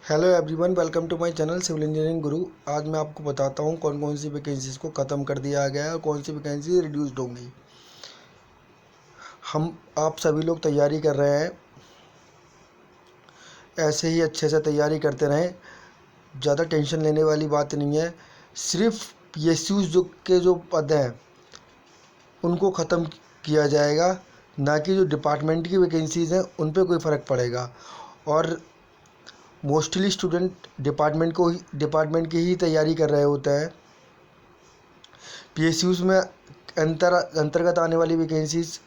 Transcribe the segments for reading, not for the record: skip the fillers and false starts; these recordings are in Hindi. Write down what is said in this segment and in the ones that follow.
Hello everyone, welcome to my channel civil engineering Guru. आज मैं आपको बताता हूँ कौन कौन सी वैकेंसीज़ को ख़त्म कर दिया गया है और कौन सी वैकेंसी रिड्यूस्ड होंगी। आप सभी लोग तैयारी कर रहे हैं, ऐसे ही अच्छे से तैयारी करते रहें। ज़्यादा टेंशन लेने वाली बात नहीं है। सिर्फ पीएसयूज़ जो पद हैं उनको ख़त्म किया जाएगा, ना कि जो डिपार्टमेंट की वैकेंसीज़ हैं उन पे कोई फ़र्क पड़ेगा। और मोस्टली स्टूडेंट डिपार्टमेंट की ही तैयारी कर रहे होते हैं। पीएसयूज़ में अंतर्गत आने वाली वैकेंसीज़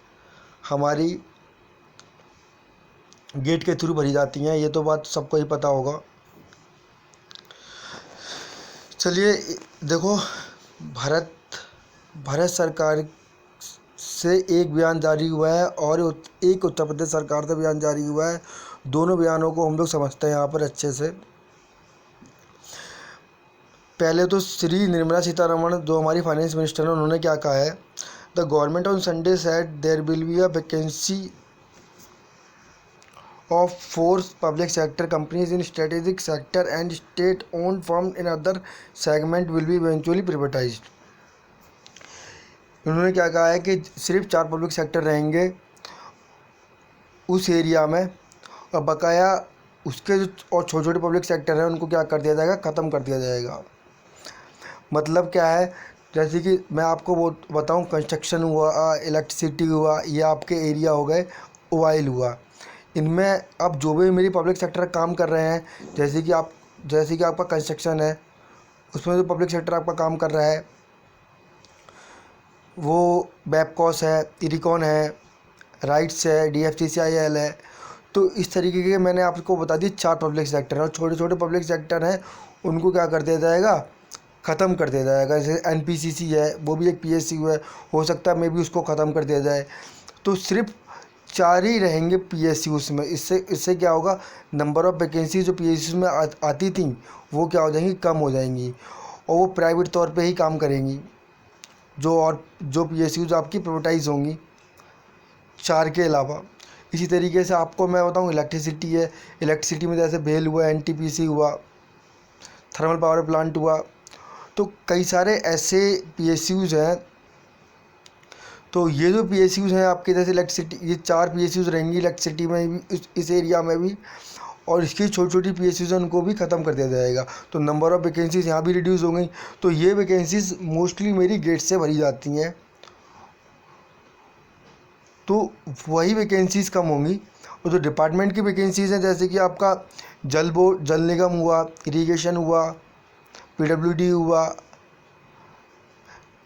हमारी गेट के थ्रू भरी जाती हैं, ये तो बात सबको ही पता होगा। चलिए देखो, भारत भारत सरकार से एक बयान जारी हुआ है और एक उत्तर प्रदेश सरकार से बयान जारी हुआ है। दोनों बयानों को हम लोग समझते हैं यहाँ पर अच्छे से। पहले तो श्री निर्मला सीतारमण, जो हमारी फाइनेंस मिनिस्टर हैं, उन्होंने क्या कहा है। The government on Sunday said there will be a vacancy of four public sector companies in strategic sector and state owned firm in other segment will be eventually privatized। उन्होंने क्या कहा है कि सिर्फ 4 पब्लिक सेक्टर रहेंगे उस एरिया में, और बकाया उसके जो और छोटे छोटे पब्लिक सेक्टर हैं उनको क्या कर दिया जाएगा, ख़त्म कर दिया जाएगा। मतलब क्या है, जैसे कि मैं आपको वो बताऊं, कंस्ट्रक्शन हुआ, इलेक्ट्रिसिटी हुआ, ये आपके एरिया हो गए, ऑयल हुआ। इनमें अब जो भी मेरी पब्लिक सेक्टर काम कर रहे हैं, जैसे कि आपका कंस्ट्रक्शन है, उसमें जो पब्लिक सेक्टर आपका काम कर रहा है वो बैपकॉस है, इरिकॉन है, राइट्स है, DFCCIL है। तो इस तरीके के मैंने आपको बता दी 4 पब्लिक सेक्टर हैं, और छोटे छोटे पब्लिक सेक्टर हैं उनको क्या कर दिया जाएगा, ख़त्म कर दिया जाएगा। जैसे NPCC है, वो भी एक PSU है, हो सकता है मैं भी उसको ख़त्म कर दिया जाए। तो सिर्फ 4 ही रहेंगे PSUs में। इससे क्या होगा, नंबर ऑफ़ वैकेंसी जो PSUs में आती थी वो क्या हो जाएंगी, कम हो जाएंगी, और वो प्राइवेट तौर पे ही काम करेंगी। जो PSUs आपकी प्राइवेटाइज होंगी 4 के अलावा। इसी तरीके से आपको मैं बताऊं, इलेक्ट्रिसिटी है, इलेक्ट्रिसिटी में जैसे भेल हुआ, NTPC हुआ, थर्मल पावर प्लांट हुआ। तो कई सारे ऐसे PSUs हैं। तो ये जो PSUs हैं आपके, जैसे इलेक्ट्रिसिटी, ये 4 PSUs रहेंगी इलेक्ट्रिसिटी में भी, इस एरिया में भी, और इसकी छोटी छोटी PSUs हैं उनको भी ख़त्म कर दिया जाएगा। तो नंबर ऑफ़ वैकेंसीज़ यहाँ भी रिड्यूस हो गई। तो ये वैकेंसीज़ मोस्टली मेरी गेट से भरी जाती हैं, तो वही वैकेंसीज़ कम होंगी। और जो डिपार्टमेंट की वैकेंसीज़ हैं, जैसे कि आपका जल निगम हुआ, इरिगेशन हुआ, PWD हुआ,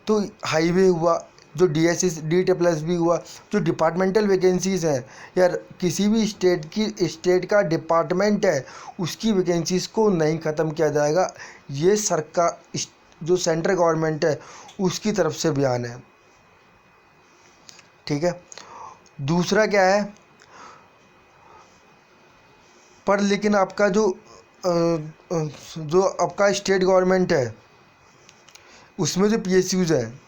तो हाईवे हुआ, जो DSC-DSSB हुआ, जो डिपार्टमेंटल वैकेंसीज़ हैं, यार किसी भी स्टेट का डिपार्टमेंट है उसकी वैकेंसीज़ को नहीं ख़त्म किया जाएगा। ये सरकार, जो सेंट्रल गवर्नमेंट है उसकी तरफ से बयान है, ठीक है। दूसरा क्या है, पर लेकिन आपका जो आपका स्टेट गवर्नमेंट है उसमें जो PSUs हैं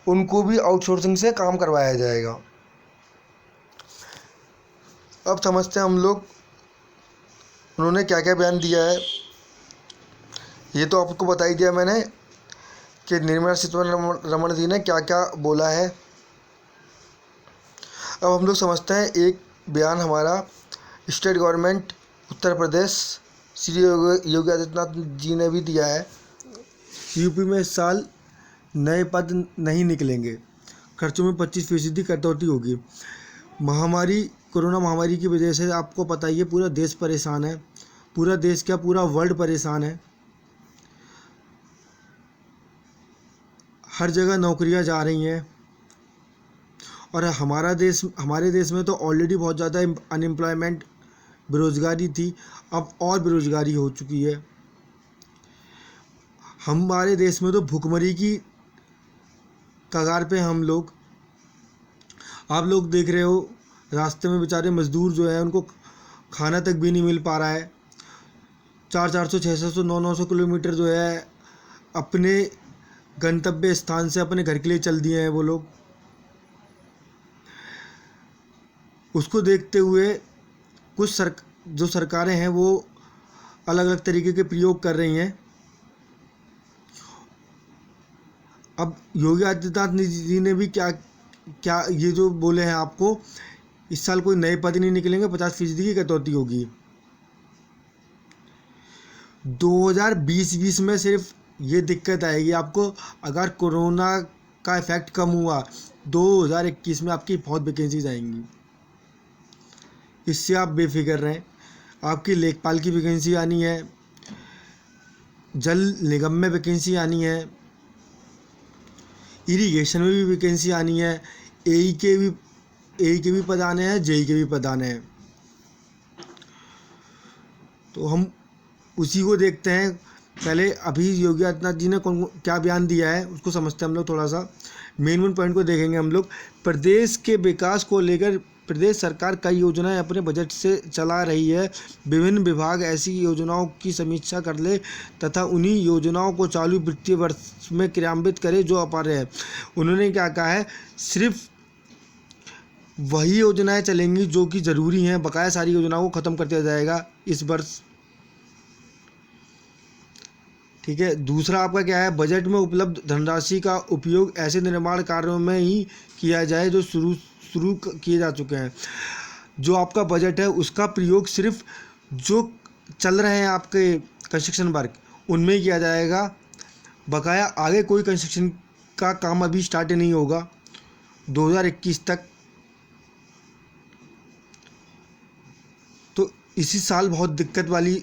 उनको भी आउटसोर्सिंग से काम करवाया जाएगा। अब समझते हैं हम लोग उन्होंने क्या क्या बयान दिया है। ये तो आपको बता ही दिया मैंने कि निर्मला सीतारमण जी ने क्या क्या बोला है। अब हम लोग समझते हैं एक बयान हमारा स्टेट गवर्नमेंट उत्तर प्रदेश श्री योगी आदित्यनाथ जी ने भी दिया है। यूपी में इस साल नए पद नहीं निकलेंगे, खर्चों में 25% कटौती होगी। कोरोना महामारी की वजह से आपको पता ही है पूरा देश परेशान है, पूरा देश क्या पूरा वर्ल्ड परेशान है। हर जगह नौकरियां जा रही हैं, और हमारे देश में तो ऑलरेडी बहुत ज़्यादा अनएम्प्लॉयमेंट, बेरोज़गारी थी, अब और बेरोज़गारी हो चुकी है। हमारे देश में तो भुखमरी की कगार पे हम लोग, आप लोग देख रहे हो, रास्ते में बेचारे मज़दूर जो हैं उनको खाना तक भी नहीं मिल पा रहा है। 400 600 900 किलोमीटर जो है अपने गंतव्य स्थान से अपने घर के लिए चल दिए हैं वो लोग। उसको देखते हुए जो सरकारें हैं वो अलग अलग तरीके के प्रयोग कर रही हैं। अब योगी आदित्यनाथ जी ने भी क्या क्या ये जो बोले हैं आपको, इस साल कोई नए पद नहीं निकलेंगे, 50% की कटौती होगी। 2020 में सिर्फ ये दिक्कत आएगी आपको, अगर कोरोना का इफेक्ट कम हुआ 2021 में आपकी बहुत वैकेंसीज आएंगी, इससे आप बेफिक्र रहें। आपकी लेखपाल की वैकेंसी आनी है, जल निगम में वैकेंसी आनी है, इरिगेशन में भी वैकेंसी आनी है, एई के भी पद आने हैं, जेई के भी पद आने हैं। तो हम उसी को देखते हैं। पहले अभी योगी आदित्यनाथ जी ने क्या बयान दिया है उसको समझते हैं हम लोग। थोड़ा सा मेन पॉइंट को देखेंगे हम लोग। प्रदेश के विकास को लेकर प्रदेश सरकार कई योजनाएं अपने बजट से चला रही है। विभिन्न विभाग ऐसी योजनाओं की समीक्षा कर ले तथा उन्हीं योजनाओं को चालू वित्तीय वर्ष में क्रियान्वित करे जो अपार्य है। उन्होंने क्या कहा है, सिर्फ वही योजनाएं चलेंगी जो कि ज़रूरी हैं, बकाया सारी योजनाओं को ख़त्म कर दिया जाएगा इस वर्ष। ठीक है। दूसरा आपका क्या है, बजट में उपलब्ध धनराशि का उपयोग ऐसे निर्माण कार्यों में ही किया जाए जो शुरू किए जा चुके हैं। जो आपका बजट है उसका प्रयोग सिर्फ जो चल रहे हैं आपके कंस्ट्रक्शन वर्क उनमें ही किया जाएगा। बकाया आगे कोई कंस्ट्रक्शन का काम अभी स्टार्ट नहीं होगा 2021 तक। तो इसी साल बहुत दिक्कत वाली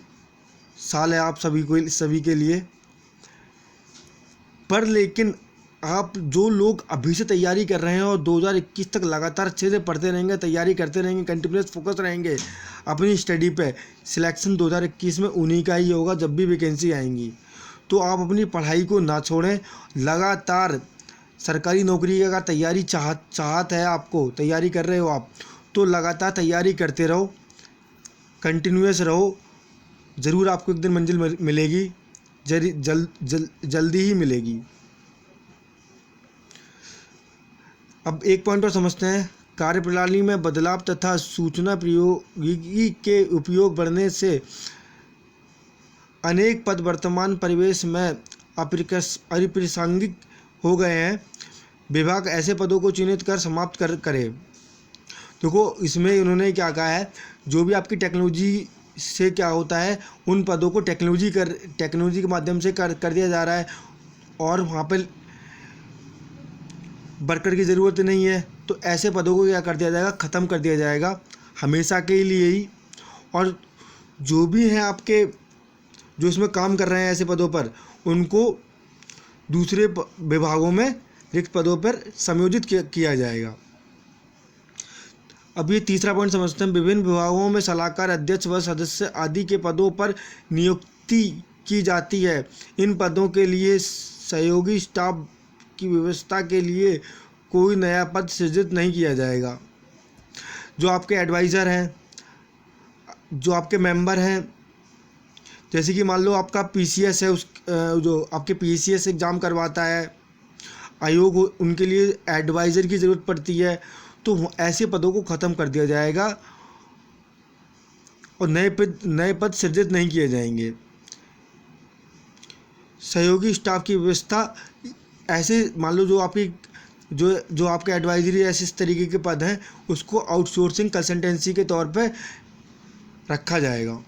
साल है आप सभी के लिए। पर लेकिन आप जो लोग अभी से तैयारी कर रहे हैं और 2021 तक लगातार अच्छे से पढ़ते रहेंगे, तैयारी करते रहेंगे, कंटिन्यूस फोकस रहेंगे अपनी स्टडी पे, सिलेक्शन 2021 में उन्हीं का ही होगा जब भी वैकेंसी आएंगी। तो आप अपनी पढ़ाई को ना छोड़ें, लगातार सरकारी नौकरी का तैयारी चाहत है आपको, तैयारी कर रहे हो आप, तो लगातार तैयारी करते रहो, कंटिन्यूस रहो। ज़रूर आपको एक दिन मंजिल मिलेगी, जल्दी ही मिलेगी। अब एक पॉइंट और समझते हैं। कार्यप्रणाली में बदलाव तथा सूचना प्रौद्योगिकी के उपयोग बढ़ने से अनेक पद वर्तमान परिवेश में अप्रासंगिक हो गए हैं। विभाग ऐसे पदों को चिन्हित कर समाप्त करे। देखो इसमें उन्होंने क्या कहा है, जो भी आपकी टेक्नोलॉजी से क्या होता है, उन पदों को टेक्नोलॉजी के माध्यम से कर दिया जा रहा है और वहाँ पर वर्कर की ज़रूरत नहीं है। तो ऐसे पदों को क्या कर दिया जाएगा, ख़त्म कर दिया जाएगा हमेशा के लिए ही। और जो भी हैं आपके जो इसमें काम कर रहे हैं ऐसे पदों पर, उनको दूसरे विभागों में रिक्त पदों पर समायोजित किया जाएगा। अब ये तीसरा पॉइंट समझते हैं। विभिन्न विभागों में सलाहकार, अध्यक्ष व सदस्य आदि के पदों पर नियुक्ति की जाती है। इन पदों के लिए सहयोगी स्टाफ की व्यवस्था के लिए कोई नया पद सृजित नहीं किया जाएगा। जो आपके एडवाइज़र हैं, जो आपके मेंबर हैं, जैसे कि मान लो आपका पीसीएस है, जो आपके पीसीएस एग्ज़ाम करवाता है आयोग, उनके लिए एडवाइज़र की ज़रूरत पड़ती है। तो ऐसे पदों को ख़त्म कर दिया जाएगा और नए पद सृजित नहीं किए जाएंगे। सहयोगी स्टाफ की व्यवस्था, ऐसे मान लो जो आपके एडवाइजरी ऐसे इस तरीके के पद हैं, उसको आउटसोर्सिंग कंसल्टेंसी के तौर पे रखा जाएगा।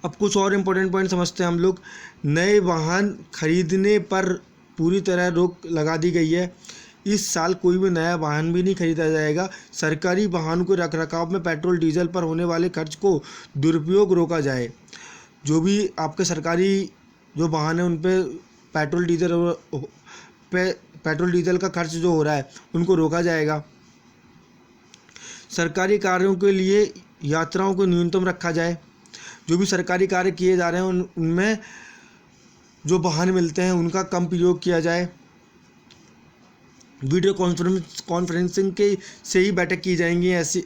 अब कुछ और इम्पोर्टेंट पॉइंट समझते हैं हम लोग। नए वाहन खरीदने पर पूरी तरह रोक लगा दी गई है। इस साल कोई भी नया वाहन भी नहीं खरीदा जाएगा। सरकारी वाहनों के रखरखाव में पेट्रोल डीजल पर होने वाले खर्च को दुरुपयोग रोका जाए। जो भी आपके सरकारी जो वाहन है उन पे पेट्रोल डीजल का खर्च जो हो रहा है उनको रोका जाएगा। सरकारी कार्यों के लिए यात्राओं को न्यूनतम रखा जाए। जो भी सरकारी कार्य किए जा रहे हैं उनमें जो वाहन मिलते हैं उनका कम प्रयोग किया जाए। वीडियो कॉन्फ्रेंसिंग के से ही बैठक की जाएंगी। ऐसी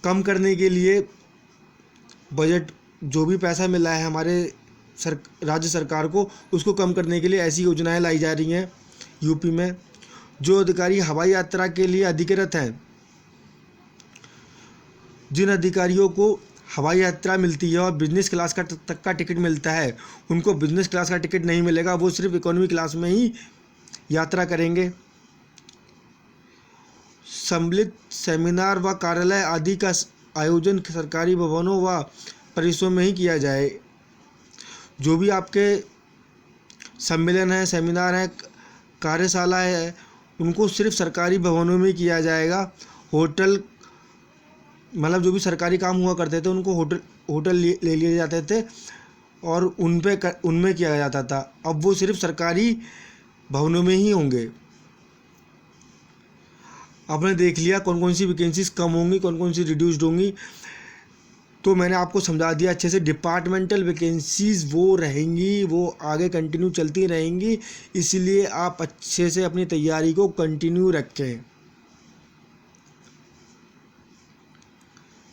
कम करने के लिए बजट जो भी पैसा मिला है हमारे राज्य सरकार को, उसको कम करने के लिए ऐसी योजनाएं लाई जा रही हैं यूपी में। जो अधिकारी हवाई यात्रा के लिए अधिकृत हैं जिन अधिकारियों को हवाई यात्रा मिलती है और बिजनेस क्लास का तक का टिकट मिलता है, उनको बिजनेस क्लास का टिकट नहीं मिलेगा, वो सिर्फ इकोनॉमी क्लास में ही यात्रा करेंगे। सम्मिलित सेमिनार व कार्यालय आदि का आयोजन सरकारी भवनों व परिसरों में ही किया जाए। जो भी आपके सम्मेलन है, सेमिनार है, कार्यशाला है, उनको सिर्फ सरकारी भवनों में किया जाएगा। होटल मतलब जो भी सरकारी काम हुआ करते थे उनको होटल ले लिए जाते थे और उनमें किया जाता था। अब वो सिर्फ सरकारी भवनों में ही होंगे। आपने देख लिया कौन कौन सी वैकेंसीज कम होंगी, कौन कौन सी रिड्यूस्ड होंगी। तो मैंने आपको समझा दिया अच्छे से। डिपार्टमेंटल वैकेंसीज़ वो रहेंगी, वो आगे कंटिन्यू चलती रहेंगी, इसलिए आप अच्छे से अपनी तैयारी को कंटिन्यू रखें।